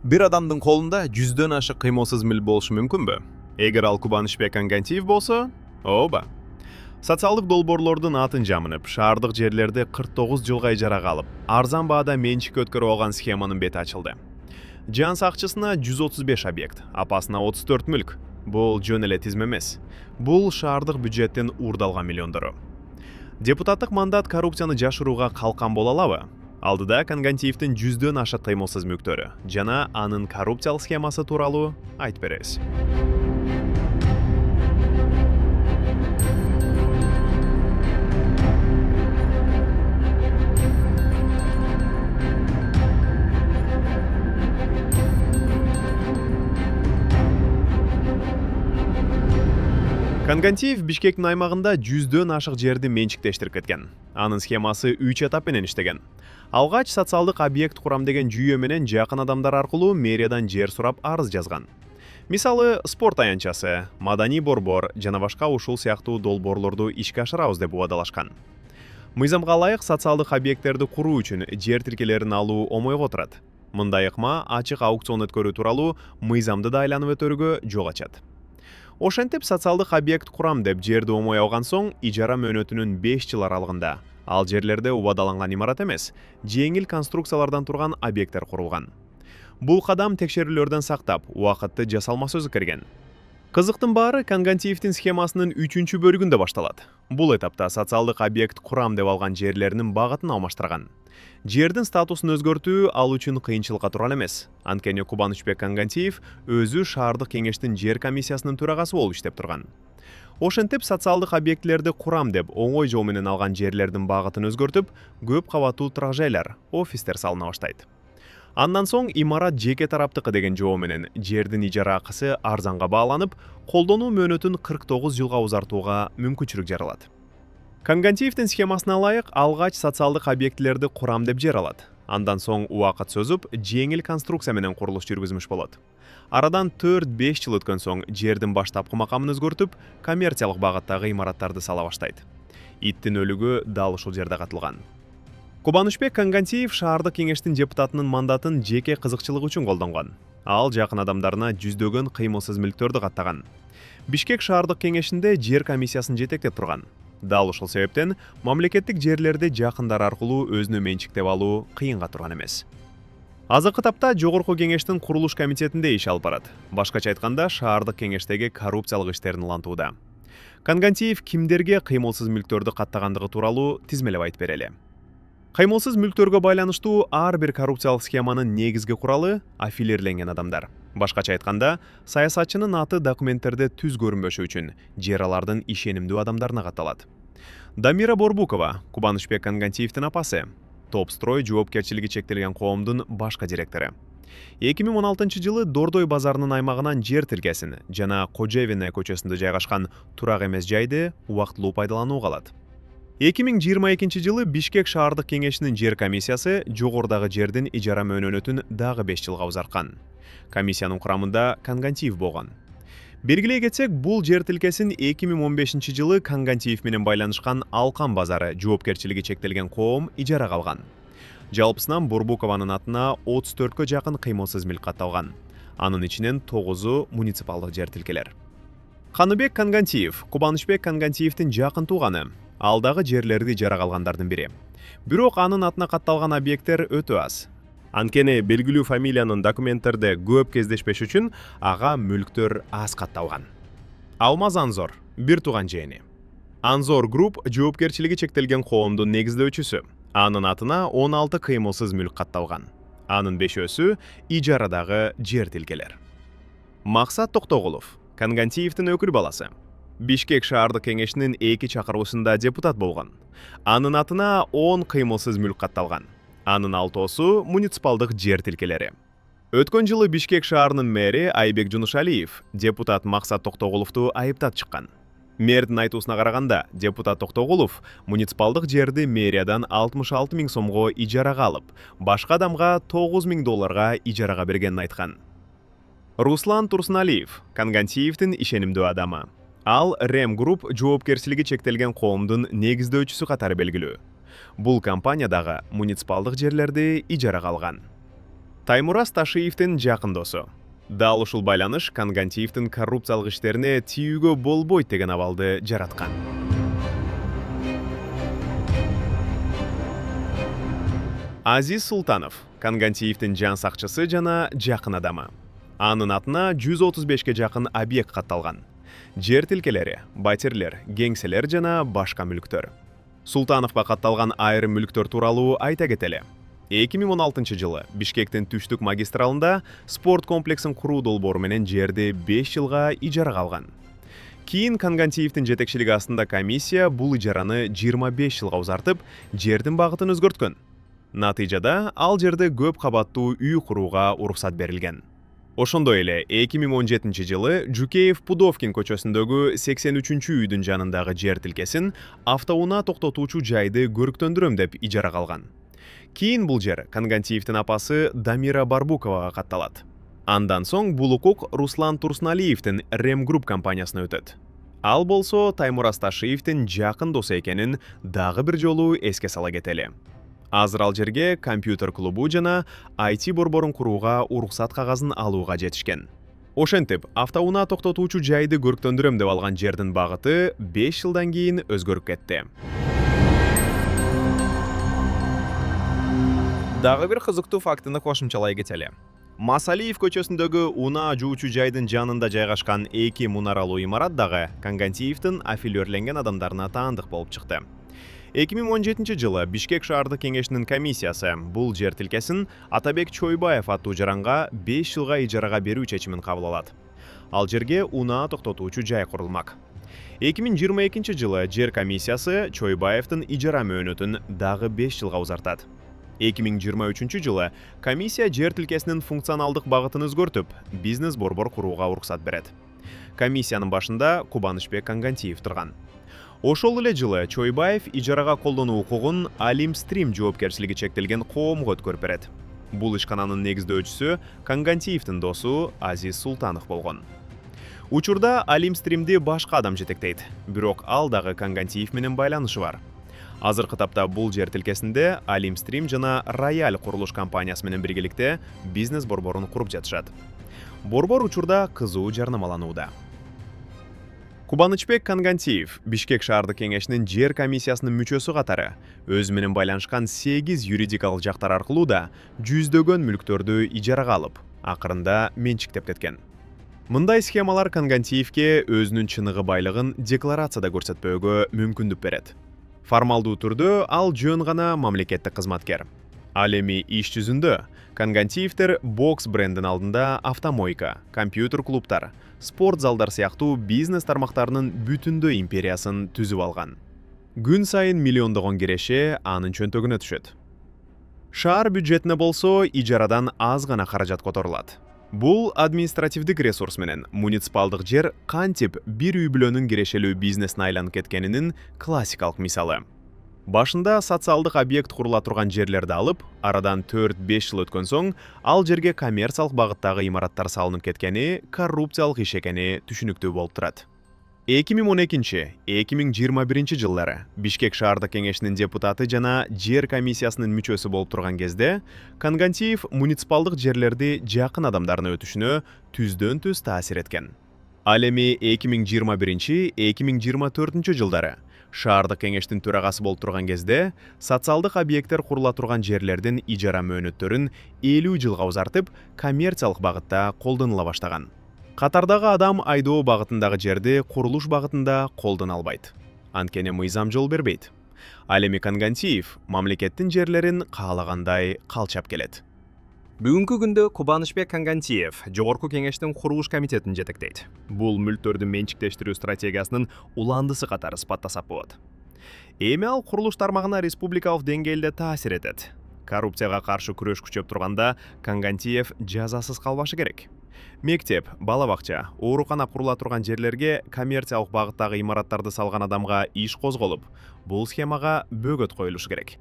Бир адамдын колунда 100дөн ашык кыймылсыз мил болушу мүмкүнбү? Эгер ал Кубанычбек Кангантиев болсо, ооба. Социалдык долбоорлордун атын жамынып, шаардык жерлерди 49 жылга ижарага алып, арзан баада менчикке өткөрүп алган схеманын бети ачылды. Жан сакчысына 135 объект, апасына 34 мүлк. Бул жөн эле тизме эмес. Бул шаардык бюджеттен уурдалган миллиондору. Депутаттык мандат коррупцияны жашырууга калкан боло алабы? Алдыда Кангантиевдин 100дөн ашык кыймылсыз мүктөрү жана анын коррупциялык схемасы тууралуу айтып беребиз. Кангантиев Бишкектин аймагында 100дөн ашык жерди менчиктештирип кеткен. Анын схемасы 3 этап менен иштеген. Алгач социалдык объект курам деген жүйө менен жакын адамдар аркылуу мэриядан жер сурап арыз жазган. Мисалы, спорт аянтчасы, маданий борбор жана башка ушул сыяктуу долбоорлорду ишке ашырабыз деп убадалашкан. Мыйзамга ылайык социалдык объекттерди куруу үчүн жер тилкелерин алуу оңойго турат. Мындай ыкма ачык аукцион өткөрүү тууралуу мыйзамды да айланып өтөргө жол ачат. Ошентип социалдык объект курам деп жерди оңой алган соң ижара мөөнөтүнүн 5 жыл аралыгында ал жерлерде убадаланган имарат эмес, жеңил конструкциялардан турган объекттер курулган. Бул кадам текшерүүлөрдөн сактап, убакытты жасалма сөзү кирген. Кызыктын баары Кангантиевдин схемасынын 3-чү бөлүгүндө башталат. Бул этапта социалдык объект курам деп алган жерлеринин багытын алмаштырган. Жердин статусун өзгөртүү ал үчүн кыйынчылыкка турал эмес. Анткени Кубанычбек Кангантиев өзү шаардык кеңештин жер комиссиясынын төрагасы болуп иштеп турган. Ошентип социалдык объектлерди курам деп оңой жол менен алган жерлердин багытын өзгөртүп, көп кабаттуу турак жайлар, офистер салына баштайт. Андан соң имарат жеке тараптыкы деген жоо менен жердин ижара акысы арзанга бааланып, колдонуу мөөнөтүн 49 жылга узартууга мүмкүнчүлүк жаралат. Кангантиевдин схемасына ылайык алгач социалдык объектлерди курам деп жер алат. Андан соң убакыт созуп, жеңил конструкция менен курулуш жүргүзмүш болот. Арадан 4-5 жыл өткөн соң жердин баштапкы макамын өзгөртүп, коммерциялык багыттагы имараттарды сала баштайт. Иттин өлүгү дал ушул жерде катылган. Кубанычбек Кангантиев шаардык кеңештин депутатынын мандатын жеке кызыкчылыгы үчүн колдонгон. Ал жакын адамдарына 100дөгөн кыймылсыз мүлктөрдү каттаган. Бишкек шаардык кеңешинде жер комиссиясын жетектеп турган. Дал ушул себептен мамлекеттик жерлерди жакындар аркылуу өзүнө менчиктеп алуу кыйынга турган эмес. Азыркы тапта жогорку кеңештин курулуш комитетинде иш алып барат. Башкача айтканда, шаардык кеңештеги коррупциялык иштерин улантууда. Кангантиев кимдерге кыймылсыз мүлктөрдү каттагандыгы тууралуу тизмелеп айтып берели. Кыймылсыз мүлктөргө байланыштуу ар бир коррупциялык схеманын негизги куралы аффилирленген адамдар. Башкача айтканда, саясатчынын аты документтерде түз көрүнбөшү үчүн жер алардын ишенимдүү адамдарына катталат. Дамира Борбукова, Кубанычбек Кангантиевдин апасы, Топстрой жоопкерчилиги чектелген коомдун башкы директору. 2016-жылы Дордой базарынын аймагынан жер тилкесин жана Кожевина көчөсүндө жайгашкан турак эмес жайды убактылуу пайдаланууга алат. 2022-жылы Бишкек шаардык кеңешинин жер комиссиясы жогорудагы жердин ижара мөөнөтүн дагы 5 жылга узарткан. Комиссиянын курамында Кангантиев болгон. Белгилей кетсек, бул жер тилкесин 2015-жылы Кангантиев менен байланышкан Алкан базары жоопкерчилиги чектелген коом ижарага алган. Жалпысынан Борбукованын атына 34кө жакын кыймылсыз мүлк катталган. Анын ичинен 9-у муниципалдык жер тилкелер. Каныбек Кангантиев, Кубанычбек Кангантиевдин жакын тууганы. Ал дагы жерлерди ижарага алгандардын бири. Бирок анын атына катталган объекттер өтө аз. Анткени белгилүү фамилиянын документтерде көп кездешпеш үчүн ага мүлктөр аз катталган. Алмаз Анзор, бир тууган жээни. Анзор Групп жоопкерчилиги чектелген коомдун негиздөөчүсү. Анын атына 16 кыймылсыз мүлк катталган. Анын 5-өсү ижарадагы жер тилкелер. Максат Токтогулов, Кангантиевдин өкүл баласы. Бишкек шаардык кеңешинин 2 чакыруусунда депутат болгон. Анын атына 10 кыймылсыз мүлк катталган. Анын 6-су муниципалдык жер тилкелери. Өткөн жылы Бишкек шаарынын мэри Айбек Жунушалиев депутат Максат Токтогуловду айыптап чыккан. Мэрдин айтуусуна караганда, депутат Токтогулов муниципалдык жерди мэриядан 66 000 сомго ижарага алып, башка адамга 9 000 долларга ижарага бергенин айткан. Руслан Турсуналиев, Кангантиевдин ишенимдүү адамы. Ал Рем Групп жоопкерчилиги чектелген коомдун негиздөөчүсү катары белгилүү. Бул компаниядагы муниципалдык жерлерди ижарага алган. Таймураз Ташиевдин жакын досу. Дал ушул байланыш Конгантиевдин коррупциялык иштерине тийүүгө болбойт деген абалды жараткан. Азиз Султанов Конгантиевдин жан сакчысы жана жакын адамы. Анын атына 135 жакын объект катталган. Жер тилкелери, батирлер, кеңселер жана башка мүлктөр. Султановго катталган айрым мүлктөр тууралуу айта кетели. 2016 жылы Бишкектин түштүк магистралында спорт комплексин куруу долбоору менен жерди 5 жылга ижарага алган. Кийин Конгантиевдин жетекчилиги астында комиссия бул ижараны 25 жылга узартып, жердин багытын өзгөрткөн. Натыйжада ал жерде көп кабаттуу үй курууга уруксат берилген. Ошондой эле 2017 жылы Жукеев-Пудовкин көчөсүндөгү 83 үйдүн жанындагы жер тилкесин автоунаа токтотуучу жайды көрктөндүрөм деп ижарага алган. Кийин бул жер Конгантиевдин апасы Дамира Барбуковага катталат. Андан соң бул укук Руслан Турсуналиевдин Ремгрупп компаниясына өтөт. Ал болсо Таймураз Ташиевдин жакын досу экенин дагы бир жолу эске сала кетели. Азыр ал жерге компьютер клубу жана IT борборун курууга уруксат кагазын алууга жетишкен. Ошентип, автоунаа токтотуучу жайды көрктөндүрөм деп алган жердин багыты 5 жылдан кийин өзгөрүп кетти. Дагы бир кызыктуу фактыны кошумчалай кетели. Масалиев көчөсүндөгү унаа жуучу жайдын жанында жайгашкан 2 мунаралуу имарат дагы Конгантиевдин аффилиөрленген адамдарына таандык болуп чыкты. 2017 жылы Бишкек шаардык кеңешинин комиссиясы бул жер тилкесин Атабек Чойбаев аттуу жаранга 5 жылга ижарага берүү чечимин кабыл алат. Ал жерге унаа токтотуучу жай курулмак. 2022 жылы жер комиссиясы Чойбаевдин ижара мөөнөтүн дагы 5 жылга узартат. 2023 жылы комиссия жер тилкесинин функционалдык багытын өзгөртүп, бизнес борбор курууга уруксат берет. Комиссиянын башында Кубанычбек Конгантиев турган. Ошол эле жылы Чойбаев ижарага колдонуу укугун Алимстрим жоопкерчилиги чектелген коомго өткөрүп берет. Бул ишкананын негиздөөчүсү Конгантиевдин досу Азиз Султанов болгон. Учурда Алимстримди башка адам жетектейт, бирок ал дагы Конгантиев менен байланышы бар. Азыркы тапта бул жер тилкесинде Алимстрим жана Рояль курулуш компаниясы менен биргеликте бизнес борборун куруп жатышат. Борбор учурда кызуу жарнамаланууда. Кубанычбек Конгантиев Бишкек шаардык кеңешинин жер комиссиясынын мүчөсү катары өзү менен байланышкан 8 юридикалык жактар аркылуу да жүздөгөн мүлктөрдү ижарага алып, акырында менчиктеп кеткен. Мындай схемалар Конгантиевке өзүнүн чыныгы байлыгын декларацияда көрсөтпөөгө мүмкүндүк берет. Формалдуу түрдө ал жөн гана мамлекеттик кызматкер. Ал эми иш жүзүндө Конгантиевдер бокс брендин алдында автомойка, компьютер клубтар, спорт залдар сыяктуу бизнес тармактарынын бүтүндөй империясын түзүп алган. Күн сайын миллиондогон киреше анын чөнтөгүнө түшөт. Шаар бюджетине болсо ижарадан аз гана каражат которулат. Бул административдик ресурс менен муниципалдык жер кантип бир үй бүлөнүн кирешелүү бизнесине айланып кеткенинин классикалык мисалы. Башында социалдык объект курула турган жерлерди алып, арадан 4-5 жыл өткөн соң, ал жерге коммерциялык багыттагы имараттар салынып кеткени коррупциялык иш экени түшүнүктүү болуп турат. 2012-2021 жылдары Бишкек шаардык кеңешинин депутаты жана жер комиссиясынын мүчөсү болуп турган кезде Конгантиев муниципалдык жерлерди жакын адамдарына өтүшүнө түздөн түз таасир эткен. Ал эми 2021-2024 жылдары шаардык кеңештин төрагасы болуп турган кезде социалдык объекттер курула турган жерлердин ижара мөөнөттөрүн 50 жылга узартып, коммерциялык багытта колдонула баштаган. Катардагы адам айдоо багытындагы жерди курулуш багытында колдоно албайт. Анткени мыйзам жол бербейт. Ал эми Конгантиев мамлекеттин жерлерин каалагандай калчап келет. Бүгүнкү күндө Кубанычбек Конгантиев Жогорку кеңештин курулуш комитетин жетектейт. Бул мүлктөрдү менчиктештирүү стратегиясынын уландысы катары сыпаттасак болот. Эми ал курулуш тармагына республикалык деңгээлде таасир этет. Коррупцияга каршы күрөш күчөп турганда Конгантиев жазасыз калбашы керек. Мектеп, бала бакча, оорукана курула турган жерлерге коммерциялык багыттагы имараттарды салган адамга иш козголуп, бул схемага бөгөт коюлушу керек.